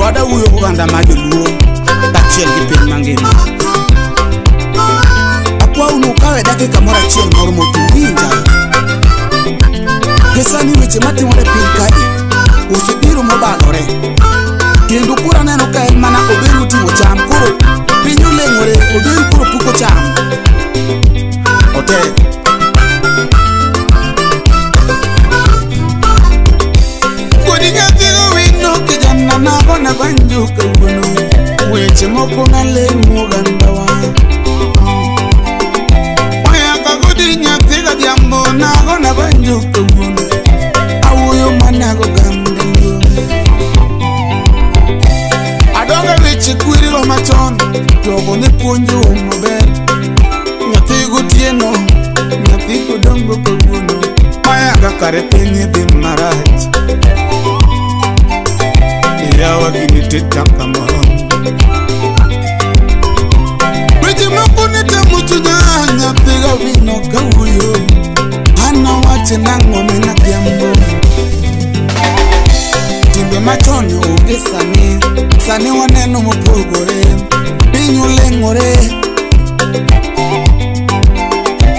wada uyo kuganda majoluo tachiel gi piny mangima. Akwa unu kawe dakika mora chiel moro motuwinja kesani weche matimore piny kae osebiro mobalore kendo kura neno ka en mana oberu timo cham koro piny oleng'ore oberu koro puko cham otek. Kodi nyathigo wino kijana nagona banjo kawuono weche moko nalemo gandawa mayaka kodi nyathiga dhiambo nagona banjo kawuono awuoyo manago gandalo adonga weche kwirigo machon jogo ne puonjo maber nyathigo tieno nyathigo dongo kawuono mayaka kare piny dhi marach yawa kiniteta kamoro weche moko netamutunya nyathiga wino kawuoyo ana wache nang'o mina dhiambo timbe machon onge sani waneno mopogore piny oleng'ore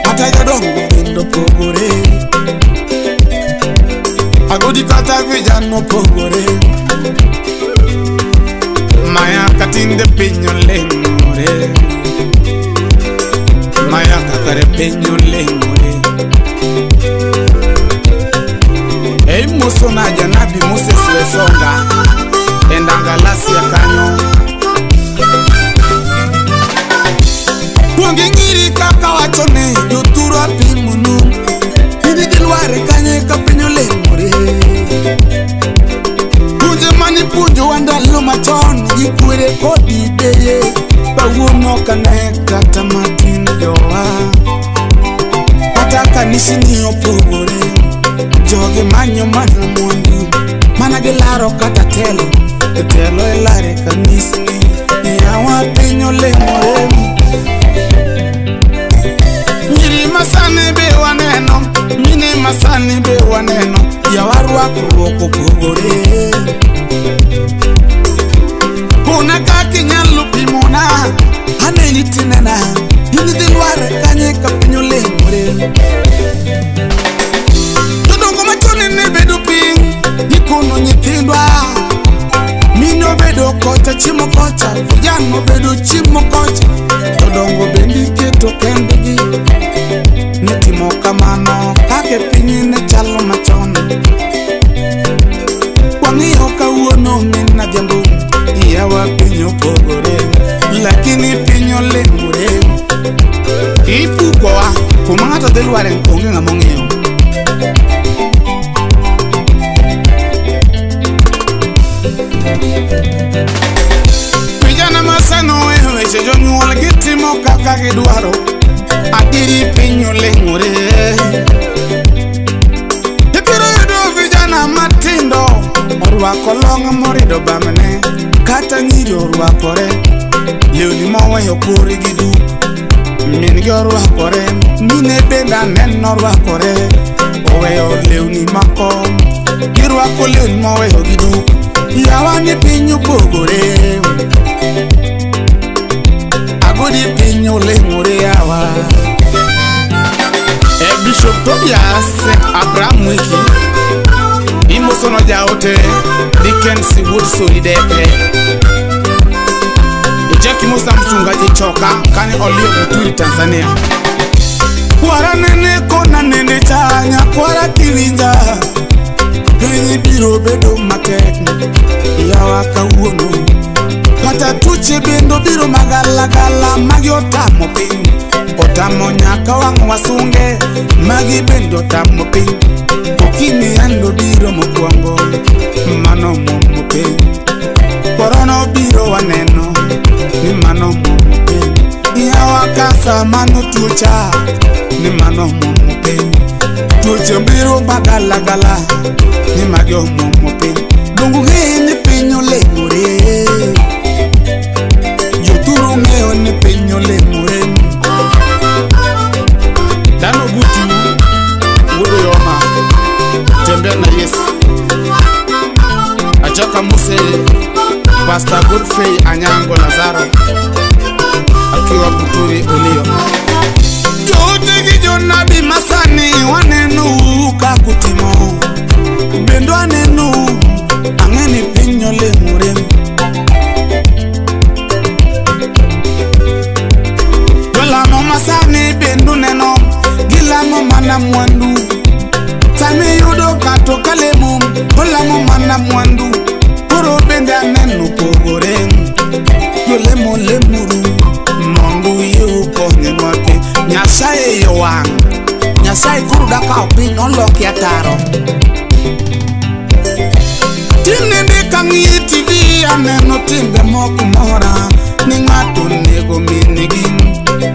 kata jodongo bende pogore agodi kata vijana mopogore maya katinde piny oleng'ore maya kakare piny oleng'ore ei moso na janabi Moses Wesonga endangalasia kanyo kuonge ngiri kaka wachone joturo apimunu hindi gilware kanye ka piny oleng'ore punje mani punjo wandalo machon gikwere kodi deye bawuono kane kata matin jowa kata kanisi ni opogore joge manyo mana mwandu mana gilaro kata telo elare kanisi ni yawa piny oleng'ore nyiri masane be waneno mine masane be waneno yawarwakruok opogore kuna kaki nyalo pimona aneni tinena hindi dilware kanye ka piny oleng'ore jodongo machone ne bedo piny ikono nyithindwa mino bedo kocha chimo kocha vijana bedo chimo kocha jodongo bendi keto kendgi netimo kamano kake piny ne chalo machon wang'iyo kawuono mina dhiambo yawa piny opogore lakini piny oleng'ore ipukowa kuma ng'ato dhi lware onge ng'ama ong'eyo vijana masano weche jonyuol gitimo kaka gidwaro adiri piny oleng'ore ibiro yudo vijana matindo orwako long' morido bamne kata nyiri orwakore lewni moweyo korgi duk min gi orwakore mine bende aneno orwakore oweyo lewni makom girwako lewni moweyo gi duk yawa ni piny opogore agodi piny oleng'ore yawa Bishop Tobias Abraham Wiki imosono jaote Dickensi Woodson Idepe Jackie Musa mchungaji choka kani olio mutuli Tanzania kwara nene kona nene chanya kwara kivinja penye biro bedo matek yawa kawuono kata tuche bendo biro magala magi otamo piny otamo nyaka wang' wasunge magi bendo otamo piny okini ando biro mokwongo mano momo piny korona biro waneno ni mano momo piny yawa kasa mano tucha ni mano momo piny tuche biro magala ni magi momo piny dongu ni piny oleng'ore joturo ng'eyo ni piny oleng'ore dano butu wudo yoma tembea na Yesu achaka Mose Pastor Godfrey Anyango Lazaro akiwa Buturi Olio. Jotegi jonabi masani wanenu kakutimo bendo anenu angeni pinyo le murem. Jolamo masani bendo neno gilamo mana mwandu tame yudo kato kalemu olamo mana mwandu puro bende anenu pogorem yolemo lemuru mondu yu konye nwake Nyasaye yowang Nyasaye kuru daka opin oloki ataro Tinende kangi TV aneno timbe moku mora Ni ngatu nego minigi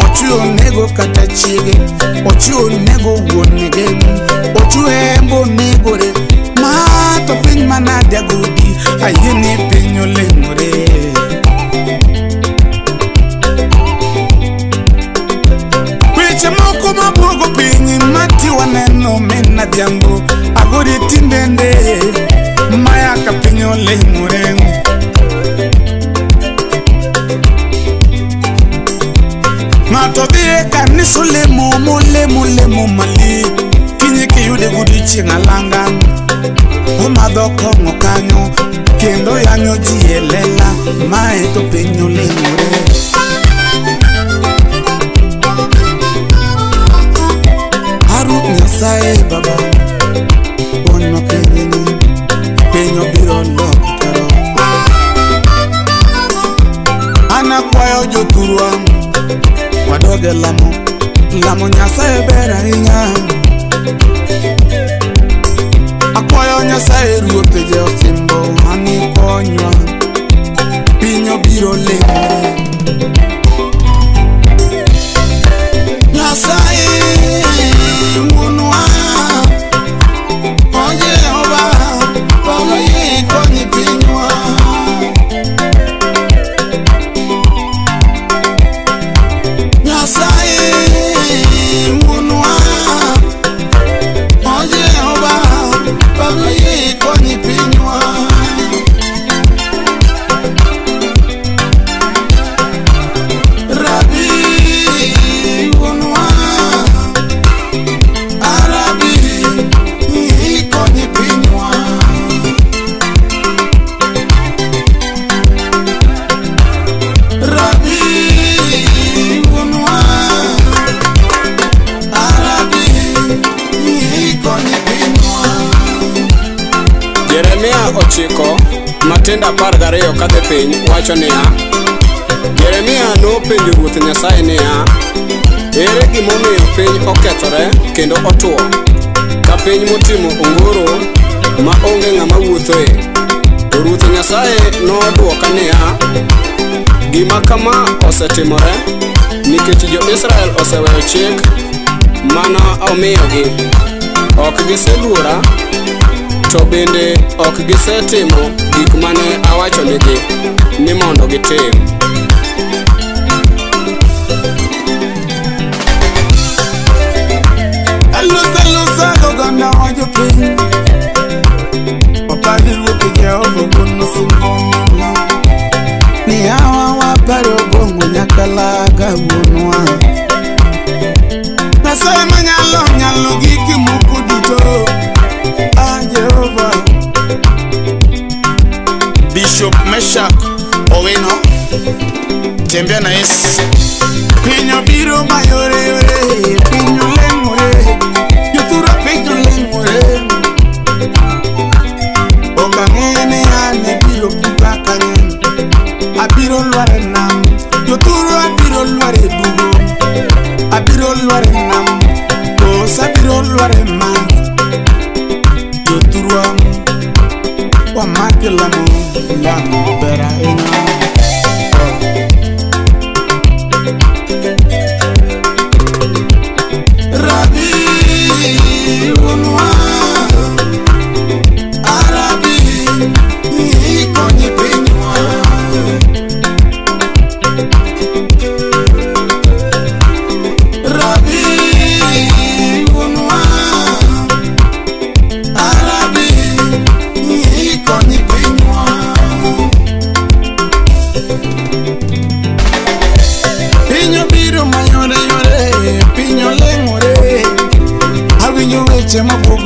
Ochuo nego kata chige Ochuo nego uonige Ochuo embo nego re Mato piny manadia gudi Ayini pinyo lemure Moko mabugo pinyi mati waneno mena diambo agori tindende maya kapinyo le murengu mato bie kaniso le mo mali kinyi kiyude gudi chingalanga umadoko ngokanyo kendo yanyo jielela mae to pinyo le murengu Nyasaye baba Ono penyo biro lokaro Ana kwayo joturwa Wadoge lamo Nyasaye bera inya Akwayo Nyasaye ruote je osimbo Ani konywa Pinyo biro lemore Nyasaye Ochiko matenda par gariyo kadhe piny wacho niya Jeremia no penjo Ruoth Nyasaye niya ere gimomiyo piny okethore kendo otuo ka piny motimo ongoro ma onge ng'ama wuothoe to Ruoth Nyasaye nodwoka niya gima kama osetimore nikech jo-Israel oseweyo chik mana omiyogi ok giseluora to bende ok gisetimo gik mane awacho negi ni mondo gitim. Alusa gogana wajo piny Wapadi rupi Jehova gono simbongo Ni hawa wapari obongo nyakalaga unwa Nasaye nyalo giki muku duto Jehova Bishop Meshak Owino Tembea na Yesu Pinyo biro mayore Pinyo lemore Yutura pinyo lemore Okangene ane biro kupaka nyen Abiro luare nam Yuturu abiro luare bugo Abiro luare nam Osa abiro luare man Wa makilamo lamo bera ina Rabi unwa Arabi ikonye penywa Rabi unwa Arabi ikonye penywa seche moko